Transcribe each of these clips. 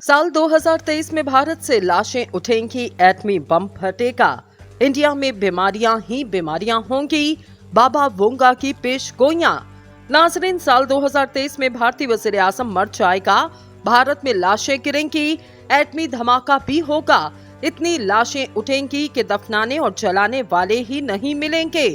साल 2023 में भारत से लाशें उठेंगी, एटमी बम फटेगा, इंडिया में बीमारियां ही बीमारियां होंगी, बाबा वोंगा की पेशगोइयां। नाजरीन, साल 2023 में भारतीय वज़ीर आज़म मर जाएगा, भारत में लाशें गिरेंगी, एटमी धमाका भी होगा। इतनी लाशें उठेंगी कि दफनाने और जलाने वाले ही नहीं मिलेंगे।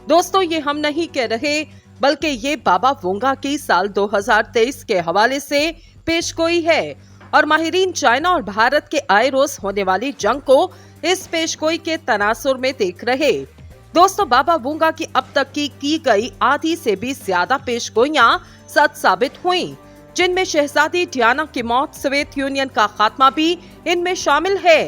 दोस्तों, ये हम नहीं कह रहे, बल्कि ये बाबा वोंगा की साल 2023 के हवाले से पेशगोई है और माहिरीन चाइना और भारत के आए रोज होने वाली जंग को इस पेशगोई के तनासुर में देख रहे। दोस्तों, बाबा वोंगा की अब तक की गई आधी से भी ज्यादा पेशगोइयां सच साबित हुई, जिनमें शहजादी डियाना की मौत, सोवियत यूनियन का खात्मा भी इनमें शामिल है।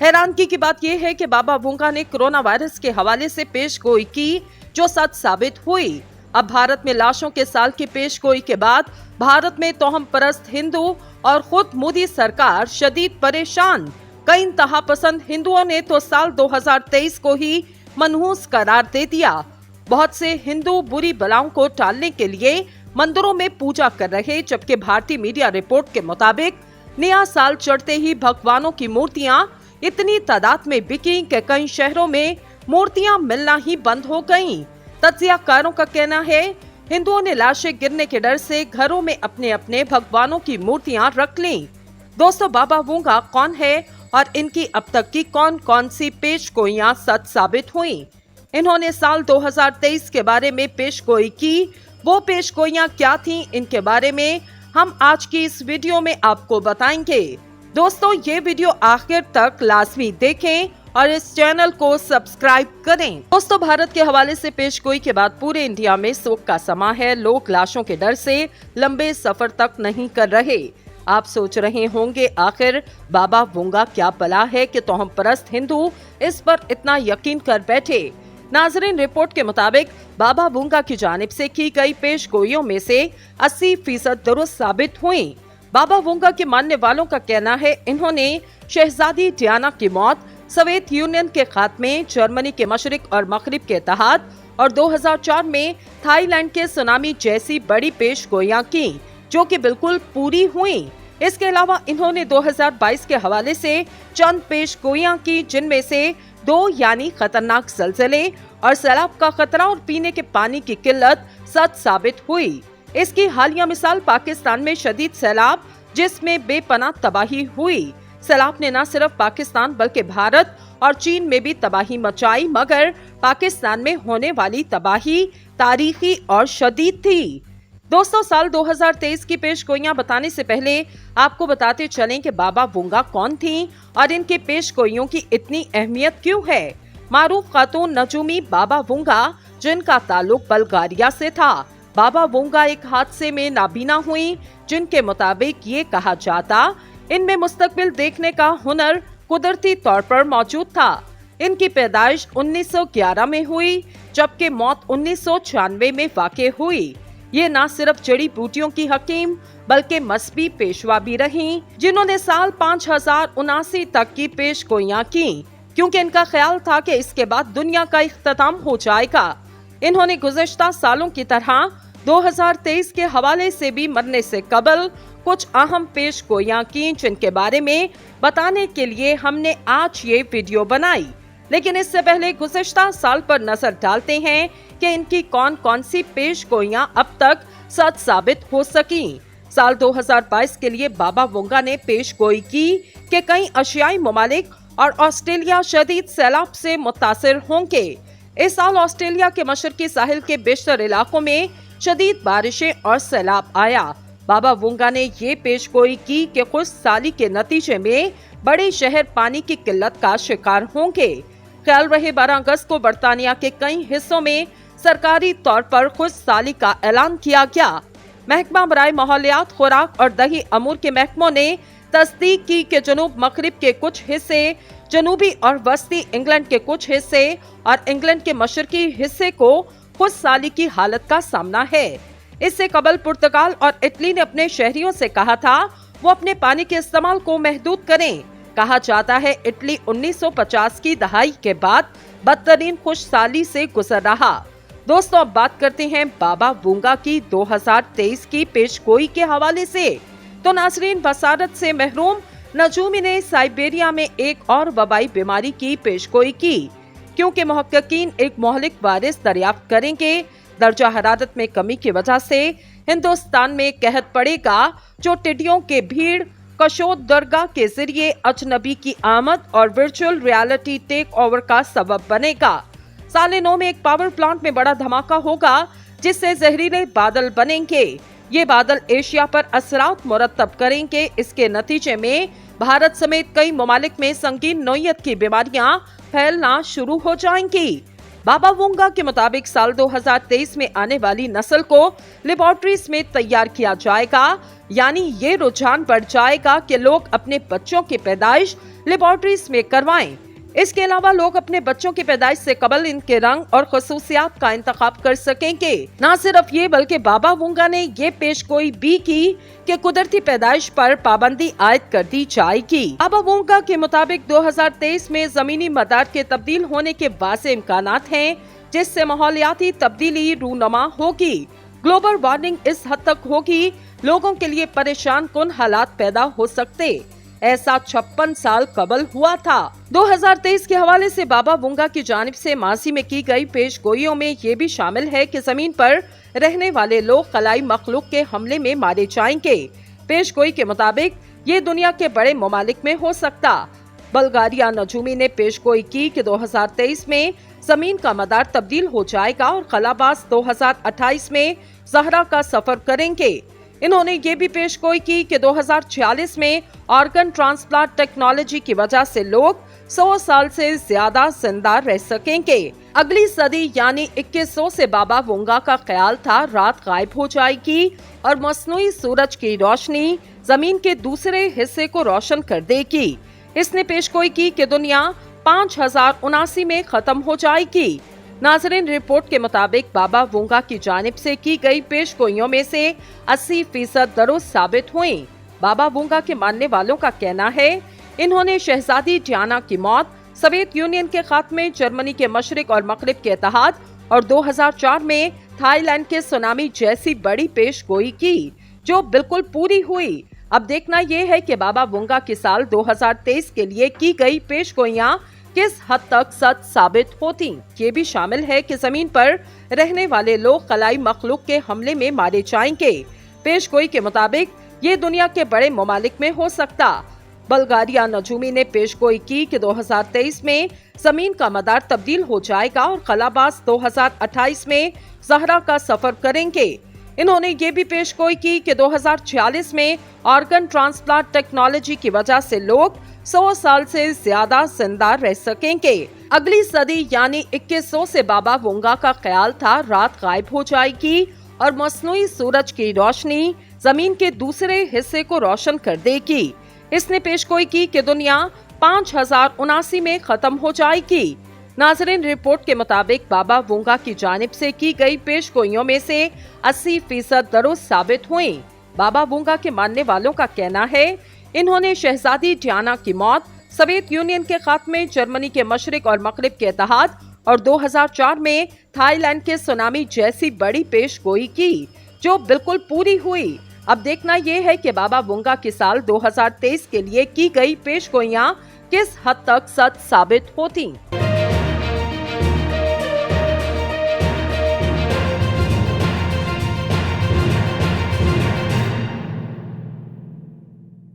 हैरानगी की बात यह है कि बाबा वोंगा ने कोरोना वायरस के हवाले से पेशगोई की, जो सच साबित हुई। अब भारत में लाशों के साल की पेशगोई के बाद भारत में तोहम परस्त हिंदू और खुद मोदी सरकार शदीद परेशान। कई इंतहा पसंद हिंदुओं ने तो साल 2023 को ही मनहूस करार दे दिया। बहुत से हिंदू बुरी बलाओं को टालने के लिए मंदिरों में पूजा कर रहे, जबकि भारतीय मीडिया रिपोर्ट के मुताबिक नया साल चढ़ते ही भगवानों की मूर्तियां इतनी तादाद में बिकी कि कई शहरों में मूर्तियां मिलना ही बंद हो गईं। तज्जियाकारों का कहना है, हिंदुओं ने लाशें गिरने के डर से घरों में अपने अपने भगवानों की मूर्तियां रख लीं। दोस्तों, बाबा वोंगा कौन है और इनकी अब तक की कौन कौन सी पेशगोइयां सच साबित हुई? इन्होंने साल 2023 के बारे में पेशगोई की, वो पेशगोइयां क्या थीं, इनके बारे में हम आज की इस वीडियो में आपको बताएंगे। दोस्तों, ये वीडियो आखिर तक लाजमी देखें और इस चैनल को सब्सक्राइब करें। दोस्तों, भारत के हवाले से पेशगोई के बाद पूरे इंडिया में शोक का समा है। लोग लाशों के डर से लंबे सफर तक नहीं कर रहे। आप सोच रहे होंगे, आखिर बाबा वोंगा क्या बला है कि तोहम परस्त हिंदू इस पर इतना यकीन कर बैठे। नाजरीन, रिपोर्ट के मुताबिक बाबा वोंगा की जानिब से की गई पेशगोइयों में से 80% दुरुस्त साबित हुई। बाबा वोंगा के मानने वालों का कहना है, इन्होंने शहजादी डियाना की मौत, सोवियत यूनियन के खात्मे, जर्मनी के मशरिक और मगरिब के इत्तेहाद और 2004 में थाईलैंड के सुनामी जैसी बड़ी पेशगोइयां की, जो कि बिल्कुल पूरी हुई। इसके अलावा इन्होंने 2022 के हवाले से चंद पेशगोइयां की, जिनमें से 2 यानी खतरनाक ज़लज़ले और सैलाब का खतरा और पीने के पानी की किल्लत सच साबित हुई। इसकी हालिया मिसाल पाकिस्तान में शदीद सैलाब, जिसमें बेपनाह तबाही हुई। सैलाब ने न सिर्फ पाकिस्तान बल्कि भारत और चीन में भी तबाही मचाई, मगर पाकिस्तान में होने वाली तबाही तारीखी और शदीद थी। दोस्तों, साल 2023 की पेशगोइयां बताने से पहले आपको बताते चलें कि बाबा वोंगा कौन थी और इनके पेशगोइयों की इतनी अहमियत क्यों है। मारूफ खातून नजूमी बाबा वोंगा, जिनका ताल्लुक बल्गारिया से था। बाबा वोंगा एक हादसे में नाबीना हुई, जिनके मुताबिक ये कहा जाता इनमें मुस्तकबिल देखने का हुनर कुदरती तौर पर मौजूद था। इनकी पैदाइश 1911 में हुई, जबकि मौत 1996 में वाक़ई हुई। ये न सिर्फ जड़ी बूटियों की हकीम बल्कि मजहबी पेशवा भी रहीं, जिन्होंने साल 5079 तक की पेशगोइयां की, क्योंकि इनका ख्याल था कि इसके बाद दुनिया का इख्तिताम हो जाएगा। इन्होंने गुज़श्ता सालों की तरह 2023 के हवाले से भी मरने से कबल कुछ अहम पेशगोइयां की, जिनके बारे में बताने के लिए हमने आज ये वीडियो बनाई। लेकिन इससे पहले गुज़श्ता साल पर नजर डालते हैं कि इनकी कौन कौन सी पेशगोइयां अब तक सच साबित हो सकी। साल 2022 के लिए बाबा वोंगा ने पेशगोई की कि कई एशियाई ममालिक और ऑस्ट्रेलिया शदीद सैलाब से मुतासिर होंगे। इस साल ऑस्ट्रेलिया के मशरकी साहिल के बेशतर इलाकों में शदीद बारिशें और सैलाब आया। बाबा वोंगा ने ये पेशगोई की कि खुशहाली के नतीजे में बड़े शहर पानी की किल्लत का शिकार होंगे। ख्याल रहे 12 अगस्त को बर्तानिया के कई हिस्सों में सरकारी तौर पर खुशहाली का ऐलान किया गया। महकमा बराए माहौलियात, खुराक और दही अमूर के महकमों ने तस्दीक की कि जनूब मगरिब के कुछ हिस्से, जनूबी और वस्ती इंग्लैंड के कुछ हिस्से और इंग्लैंड के मशरकी हिस्से को खुशहाली की हालत का सामना है। इससे कबल पुर्तगाल और इटली ने अपने शहरियों से कहा था वो अपने पानी के इस्तेमाल को महदूद करें। कहा जाता है इटली 1950 की दहाई के बाद बदतरीन खुशहाली से गुजर रहा। दोस्तों, अब बात करते हैं बाबा वोंगा की 2023 की पेशगोई के हवाले से। तो नाज़रीन, बसारत से महरूम नजूमी ने साइबेरिया में एक और वबाई बीमारी की पेशगोई की, क्योंकि मुहक्किकीन एक मोहलिक वायरस दरियाफ्त करेंगे। दर्जा हरारत में कमी की वजह से हिंदुस्तान में कहत पड़ेगा, जो टिड्डियों के भीड़ कशोद दरगाह के जरिए अजनबी की आमद और वर्चुअल रियलिटी टेक ओवर का सबब बनेगा। साले 9 में एक पावर प्लांट में बड़ा धमाका होगा, जिससे जहरीले बादल बनेंगे। ये बादल एशिया पर असरात मुरतब करेंगे। इसके नतीजे में भारत समेत कई ममालिक में संगीन नौयत की बीमारियां फैलना शुरू हो जाएंगी। बाबा वोंगा के मुताबिक साल 2023 में आने वाली नस्ल को लेबोरेटरीज में तैयार किया जाएगा, यानी ये रुझान बढ़ जाएगा कि लोग अपने बच्चों की पैदाइश लेबोरेटरीज में करवाएं। इसके अलावा लोग अपने बच्चों की पैदाइश से कबल इनके रंग और खसूसियात का इंतखाब कर सकेंगे। न सिर्फ ये, बल्कि बाबा वोंगा ने ये पेशगोई भी की कि कुदरती पैदाइश पर पाबंदी आयद कर दी जाएगी। बाबा वोंगा के मुताबिक 2023 में जमीनी मदार के तब्दील होने के वाज़ेह इम्कानात हैं, जिससे माहौलियाती तब्दीली रूनुमा होगी। ग्लोबल वार्मिंग इस हद तक होगी, लोगों के लिए परेशान कुन हालात पैदा हो सकते। ऐसा 56 साल कबल हुआ था। 2023 के हवाले से बाबा वोंगा की जानिब से माजी में की गई पेशगोइयों में ये भी शामिल है कि जमीन पर रहने वाले लोग खलाई मखलूक के हमले में मारे जाएंगे। पेशगोई के मुताबिक ये दुनिया के बड़े ममालिक में हो सकता। बल्गारिया नजूमी ने पेशगोई की कि 2023 में जमीन का मदार तब्दील हो जाएगा और खलाबाज 2028 में ज़हरा का सफर करेंगे। इन्होंने ये भी पेशगोई की कि 2046 में ऑर्गन ट्रांसप्लांट टेक्नोलॉजी की वजह से लोग 100 साल से ज्यादा जिंदा रह सकेंगे। अगली सदी यानी 2100 से बाबा वोंगा का ख्याल था रात गायब हो जाएगी और मसनूई सूरज की रोशनी जमीन के दूसरे हिस्से को रोशन कर देगी। इसने पेशगोई की कि दुनिया 5079 में खत्म हो जाएगी। नाज़रीन, रिपोर्ट के मुताबिक बाबा वोंगा की जानिब से की गई पेशगोइयों में से 80% दुरुस्त साबित हुई। बाबा वोंगा के मानने वालों का कहना है, इन्होंने शहजादी डियाना की मौत, सोवियत यूनियन के खात्मे, जर्मनी के मशरिक और मगरिब के इत्तेहाद और 2004 में थाईलैंड के सुनामी जैसी बड़ी पेशगोई की, जो बिल्कुल पूरी हुई। अब देखना यह है कि बाबा वोंगा की साल 2023 के लिए की गई पेशगोइयां किस हद तक सच साबित होती। ये भी शामिल है कि जमीन पर रहने वाले लोग खलाई मखलूक के हमले में मारे जाएंगे। पेशगोई के मुताबिक ये दुनिया के बड़े ममालिक में हो सकता। बल्गारिया नजूमी ने पेशगोई की कि 2023 में जमीन का मदार तब्दील हो जाएगा और खलाबाज 2028 में ज़हरा का सफर करेंगे। इन्होंने ये भी पेशगोई की कि 2046 में ऑर्गन ट्रांसप्लांट टेक्नोलॉजी की वजह से लोग 100 साल से ज्यादा जिंदा रह सकेंगे। अगली सदी यानी 2100 से बाबा वोंगा का ख्याल था रात गायब हो जाएगी और मसनूई सूरज की रोशनी जमीन के दूसरे हिस्से को रोशन कर देगी। इसने पेशगोई की कि दुनिया 5079 में खत्म हो जाएगी। नाज़रीन, रिपोर्ट के मुताबिक बाबा वोंगा की जानिब से की गई पेशगोइयों में से 80% दुरुस्त साबित हुई। बाबा वोंगा के मानने वालों का कहना है, इन्होंने शहजादी डियाना की मौत, सोवियत यूनियन के खात्मे, जर्मनी के मशरिक और मगरिब के इत्तेहाद और 2004 में थाईलैंड के सुनामी जैसी बड़ी पेशगोई की, जो बिल्कुल पूरी हुई। अब देखना यह है कि बाबा वोंगा की साल 2023 के लिए की गई पेशगोइयां किस हद तक सच साबित होती।